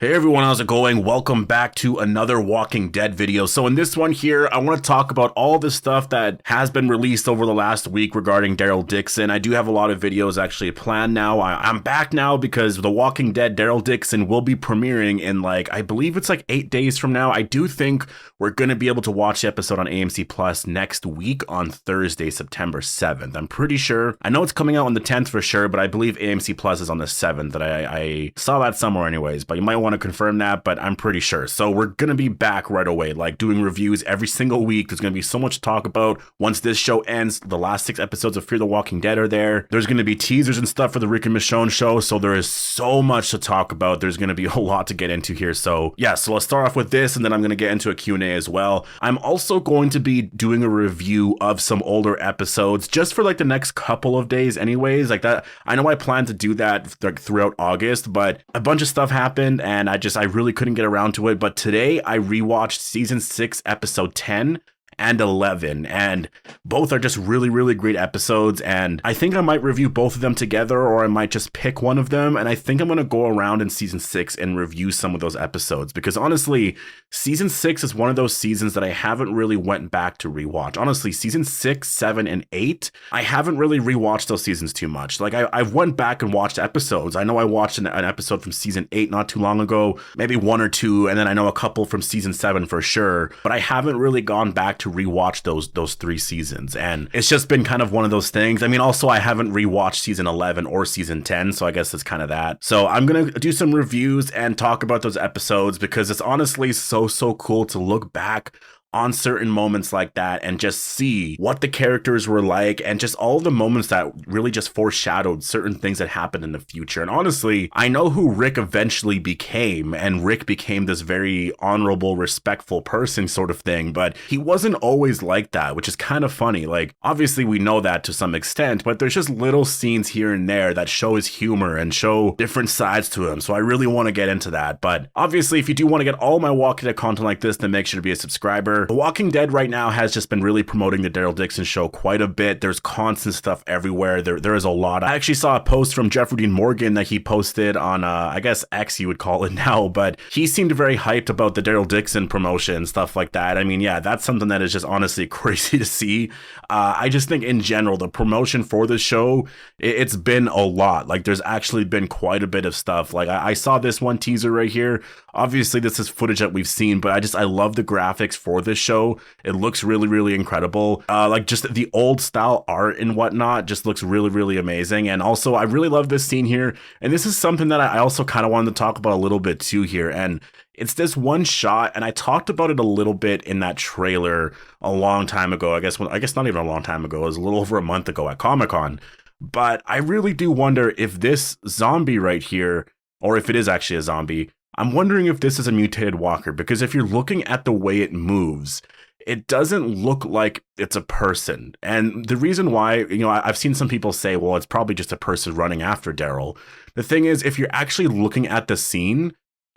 Hey everyone, how's it going? Welcome back to another Walking Dead video. So in this one here, I want to talk about all the stuff that has been released over the last week regarding Daryl Dixon. I do have a lot of videos actually planned now. I'm back now because The Walking Dead Daryl Dixon will be premiering in I believe it's 8 days from now. I do think we're going to be able to watch the episode on AMC Plus next week on Thursday, September 7th. I'm pretty sure. I know it's coming out on the 10th for sure, but I believe AMC Plus is on the 7th. That I saw that somewhere anyways, but you might want to confirm that, but I'm pretty sure. So we're gonna be back right away, doing reviews every single week. There's gonna be so much to talk about once this show ends. The last 6 episodes of Fear the Walking Dead are there. There's gonna be teasers and stuff for the Rick and Michonne show, so there is so much to talk about. There's gonna be a lot to get into here. So yeah, so let's start off with this, and then I'm gonna get into a Q&A as well. I'm also going to be doing a review of some older episodes just for the next couple of days anyways. That I know I plan to do that throughout August, but a bunch of stuff happened and I really couldn't get around to it. But today I rewatched season 6 episode 10 and 11, and both are just really great episodes, and I think I might review both of them together, or I might just pick one of them. And I think I'm going to go around in season 6 and review some of those episodes, because honestly, season 6 is one of those seasons that I haven't really went back to rewatch. Honestly, season 6, 7, and 8, I haven't really rewatched those seasons too much. I've went back and watched episodes. I know I watched an episode from season 8 not too long ago, maybe 1 or 2, and then I know a couple from season 7 for sure, but I haven't really gone back to rewatch those 3 seasons, and it's just been kind of one of those things. I mean, also I haven't rewatched season 11 or season 10, so I guess it's kind of that. So I'm gonna do some reviews and talk about those episodes, because it's honestly so cool to look back on certain moments like that and just see what the characters were like, and just all the moments that really just foreshadowed certain things that happened in the future. And honestly, I know who Rick eventually became, and Rick became this very honorable, respectful person sort of thing, but he wasn't always like that, which is kind of funny. Obviously we know that to some extent, but there's just little scenes here and there that show his humor and show different sides to him. So I really want to get into that. But obviously, if you do want to get all my Walking Dead content like this, then make sure to be a subscriber. The Walking Dead right now has just been really promoting the Daryl Dixon show quite a bit. There's constant stuff everywhere. There is a lot. I actually saw a post from Jeffrey Dean Morgan that he posted on, I guess X you would call it now, but he seemed very hyped about the Daryl Dixon promotion and stuff like that. I mean, yeah, that's something that is just honestly crazy to see. I just think in general, the promotion for the show, it's been a lot. There's actually been quite a bit of stuff. I saw this one teaser right here. Obviously, this is footage that we've seen, but I love the graphics for this show. It looks really incredible. Just the old style art and whatnot just looks really amazing. And also, I really love this scene here. And this is something that I also kind of wanted to talk about a little bit too here. And it's this one shot, and I talked about it a little bit in that trailer a long time ago. I guess not even a long time ago. It was a little over a month ago at Comic-Con. But I really do wonder if this zombie right here, or if it is actually a zombie, I'm wondering if this is a mutated walker, because if you're looking at the way it moves, it doesn't look like it's a person. And the reason why, I've seen some people say, well, it's probably just a person running after Daryl. The thing is, if you're actually looking at the scene,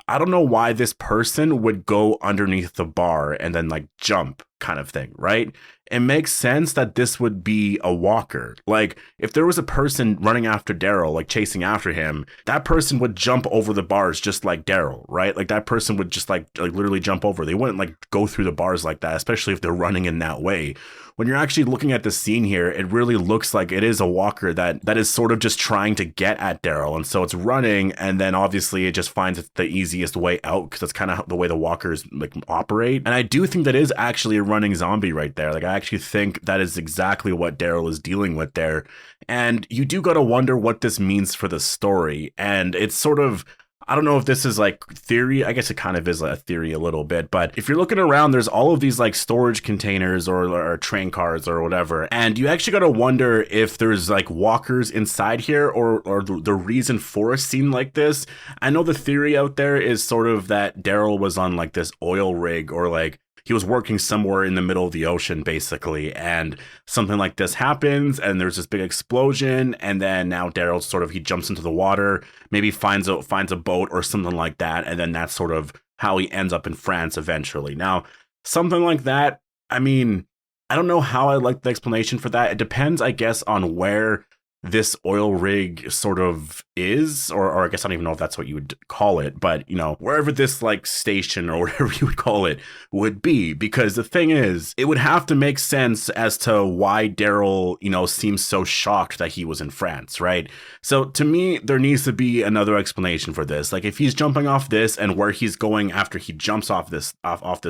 I don't know why this person would go underneath the bar and then jump kind of thing, right? It makes sense that this would be a walker. If there was a person running after Daryl, chasing after him, that person would jump over the bars just like Daryl, right? That person would just literally jump over. They wouldn't go through the bars like that, especially if they're running in that way. When you're actually looking at the scene here, it really looks like it is a walker that is sort of just trying to get at Daryl. And so it's running, and then obviously it just finds the easiest way out, because that's kind of the way the walkers operate. And I do think that is actually a running zombie right there. I actually think that is exactly what Daryl is dealing with there. And you do gotta wonder what this means for the story. And it's sort of, I don't know if this is theory. I guess it kind of is a theory a little bit, but if you're looking around, there's all of these storage containers or train cars or whatever, and you actually got to wonder if there's walkers inside here, or the reason for a scene like this. I know the theory out there is sort of that Daryl was on this oil rig, or he was working somewhere in the middle of the ocean, basically, and something like this happens, and there's this big explosion, and then now Daryl he jumps into the water, maybe finds a boat or something like that, and then that's sort of how he ends up in France eventually. Now, something like that, I mean, I don't know how I like the explanation for that. It depends, I guess, on where this oil rig sort of is, or I guess I don't even know if that's what you would call it, but you know, wherever this like station or whatever you would call it would be, because the thing is, it would have to make sense as to why Daryl, you know, seems so shocked that he was in France, right? So to me, there needs to be another explanation for this. Like if he's jumping off this and where he's going after he jumps off this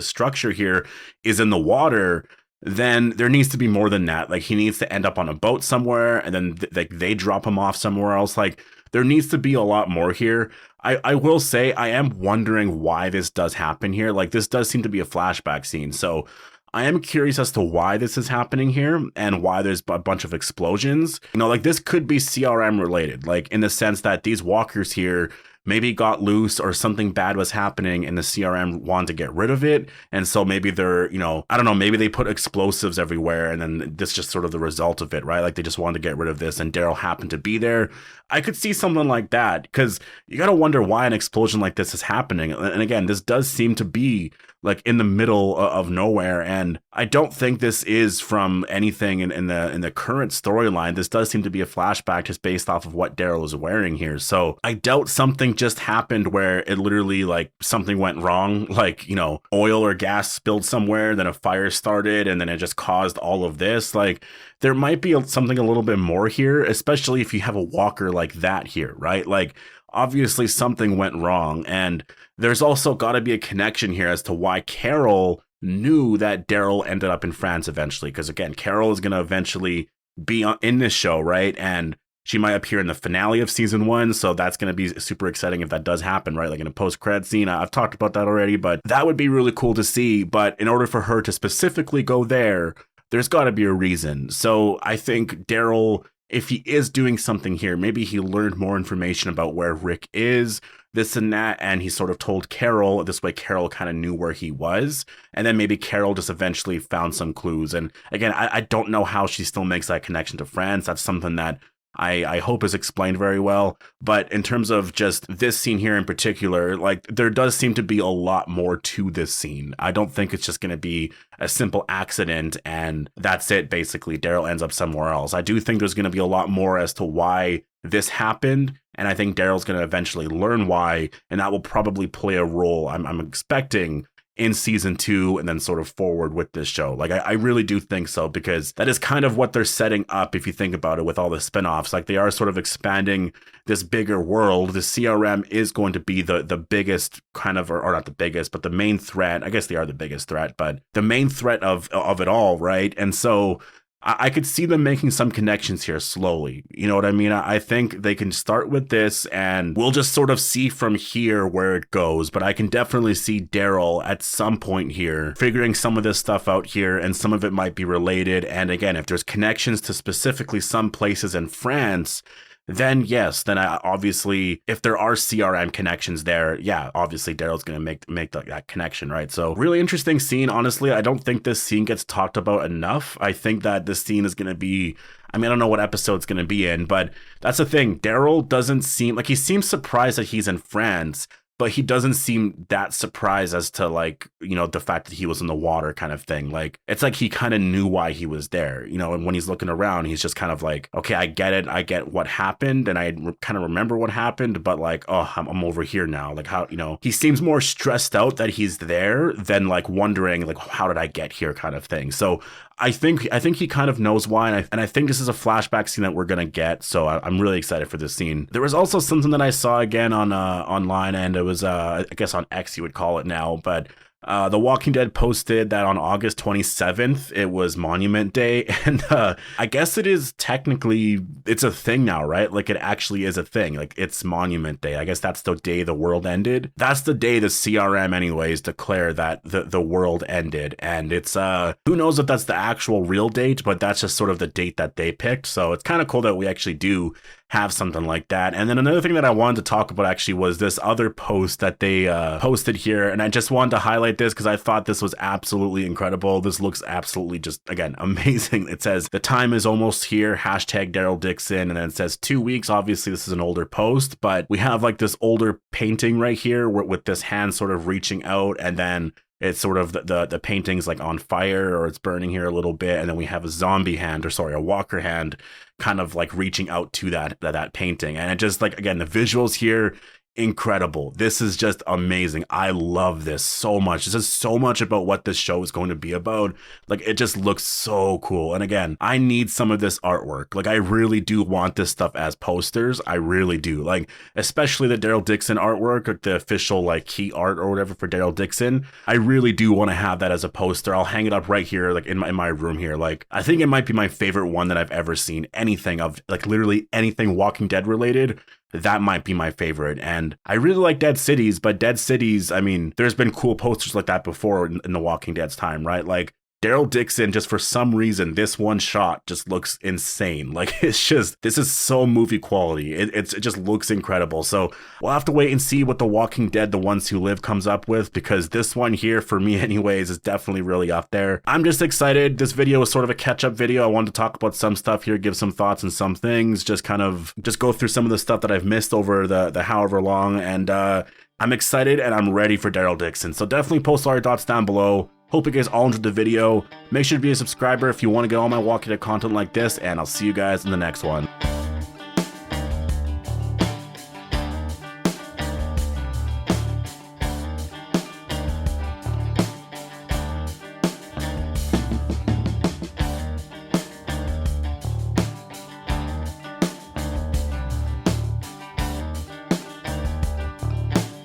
structure here is in the water, then there needs to be more than that. Like he needs to end up on a boat somewhere and then like they drop him off somewhere else. Like there needs to be a lot more here. I will say I am wondering why this does happen here. Like this does seem to be a flashback scene. So I am curious as to why this is happening here and why there's a bunch of explosions. You know, like this could be CRM related, like in the sense that these walkers here maybe got loose or something bad was happening and the CRM wanted to get rid of it. And so maybe they're, you know, I don't know, maybe they put explosives everywhere and then this just sort of the result of it, right? Like they just wanted to get rid of this and Daryl happened to be there. I could see something like that because you got to wonder why an explosion like this is happening. And again, this does seem to be like in the middle of nowhere. And I don't think this is from anything in the current storyline. This does seem to be a flashback just based off of what Daryl is wearing here. So I doubt something just happened where it literally like something went wrong, like, you know, oil or gas spilled somewhere, then a fire started and then it just caused all of this. Like there might be something a little bit more here, especially if you have a walker like that here, right? Like obviously something went wrong. And there's also got to be a connection here as to why Carol knew that Daryl ended up in France eventually. Because again, Carol is going to eventually be in this show, right? And she might appear in the finale of season 1. So that's going to be super exciting if that does happen, right? Like in a post-credit scene. I've talked about that already, but that would be really cool to see. But in order for her to specifically go there, there's got to be a reason. So I think Daryl, if he is doing something here, maybe he learned more information about where Rick is, this and that, and he sort of told Carol. This way Carol kind of knew where he was, and then maybe Carol just eventually found some clues. And again, I don't know how she still makes that connection to France. That's something that I hope is explained very well. But in terms of just this scene here in particular, like there does seem to be a lot more to this scene. I don't think it's just going to be a simple accident and that's it. Basically, Daryl ends up somewhere else. I do think there's going to be a lot more as to why this happened. And I think Daryl's going to eventually learn why, and that will probably play a role, I'm expecting, in season 2 and then sort of forward with this show. Like I really do think so, because that is kind of what they're setting up if you think about it with all the spinoffs. Like they are sort of expanding this bigger world. The CRM is going to be the biggest kind of, or not the biggest, but the main threat. I guess they are the biggest threat, but the main threat of it all, right? And so I could see them making some connections here slowly. You know what I mean? I think they can start with this and we'll just sort of see from here where it goes. But I can definitely see Daryl at some point here figuring some of this stuff out here, and some of it might be related. And again, if there's connections to specifically some places in France, then yes, then I obviously, if there are CRM connections there, yeah, obviously Daryl's going to make that connection, right? So really interesting scene. Honestly, I don't think this scene gets talked about enough. I think that this scene is going to be, I mean, I don't know what episode it's going to be in, but that's the thing. Daryl doesn't seem like, he seems surprised that he's in France, but he doesn't seem that surprised as to, like, you know, the fact that he was in the water kind of thing. Like, it's like he kind of knew why he was there, you know, and when he's looking around, he's just kind of like, okay, I get it. I get what happened. And I kind of remember what happened, but like, oh, I'm over here now. Like how, you know, he seems more stressed out that he's there than like wondering, like, how did I get here kind of thing. So I think he kind of knows why, and I think this is a flashback scene that we're gonna get. So I'm really excited for this scene. There was also something that I saw again on online, and it was I guess on X you would call it now, but The Walking Dead posted that on August 27th, it was Monument Day. And I guess it is technically, it's a thing now, right? Like it actually is a thing. Like it's Monument Day. I guess that's the day the world ended. That's the day the CRM anyways declare that the world ended. And it's, who knows if that's the actual real date, but that's just sort of the date that they picked. So it's kind of cool that we actually do have something like that. And then another thing that I wanted to talk about actually was this other post that they posted here. And I just wanted to highlight this because I thought this was absolutely incredible. This looks absolutely just, again, amazing. It says, "The time is almost here, hashtag Daryl Dixon." And then it says 2 weeks. Obviously, this is an older post, but we have like this older painting right here with this hand sort of reaching out, and then it's sort of the painting's like on fire or it's burning here a little bit, and then we have a zombie hand, or sorry, a walker hand kind of like reaching out to that painting. And it just, like, again, the visuals here, incredible. This is just amazing. I love this so much. This is so much about what this show is going to be about. Like, it just looks so cool. And again, I need some of this artwork. Like, I really do want this stuff as posters. I really do. Like, especially the Daryl Dixon artwork, like the official like key art or whatever for Daryl Dixon. I really do want to have that as a poster. I'll hang it up right here, like in my room here. Like, I think it might be my favorite one that I've ever seen. Anything of, like, literally anything Walking Dead related, that might be my favorite. And I really like Dead Cities, but Dead Cities, I mean, there's been cool posters like that before in the Walking Dead's time, right? Like, Daryl Dixon, just for some reason, this one shot just looks insane. Like, it's just, this is so movie quality. It just looks incredible. So we'll have to wait and see what The Walking Dead, The Ones Who Live comes up with, because this one here, for me anyways, is definitely really up there. I'm just excited. This video is sort of a catch-up video. I wanted to talk about some stuff here, give some thoughts and some things, just go through some of the stuff that I've missed over the however long. And I'm excited and I'm ready for Daryl Dixon. So definitely post all your thoughts down below. Hope you guys all enjoyed the video. Make sure to be a subscriber if you want to get all my Walking Dead content like this, and I'll see you guys in the next one.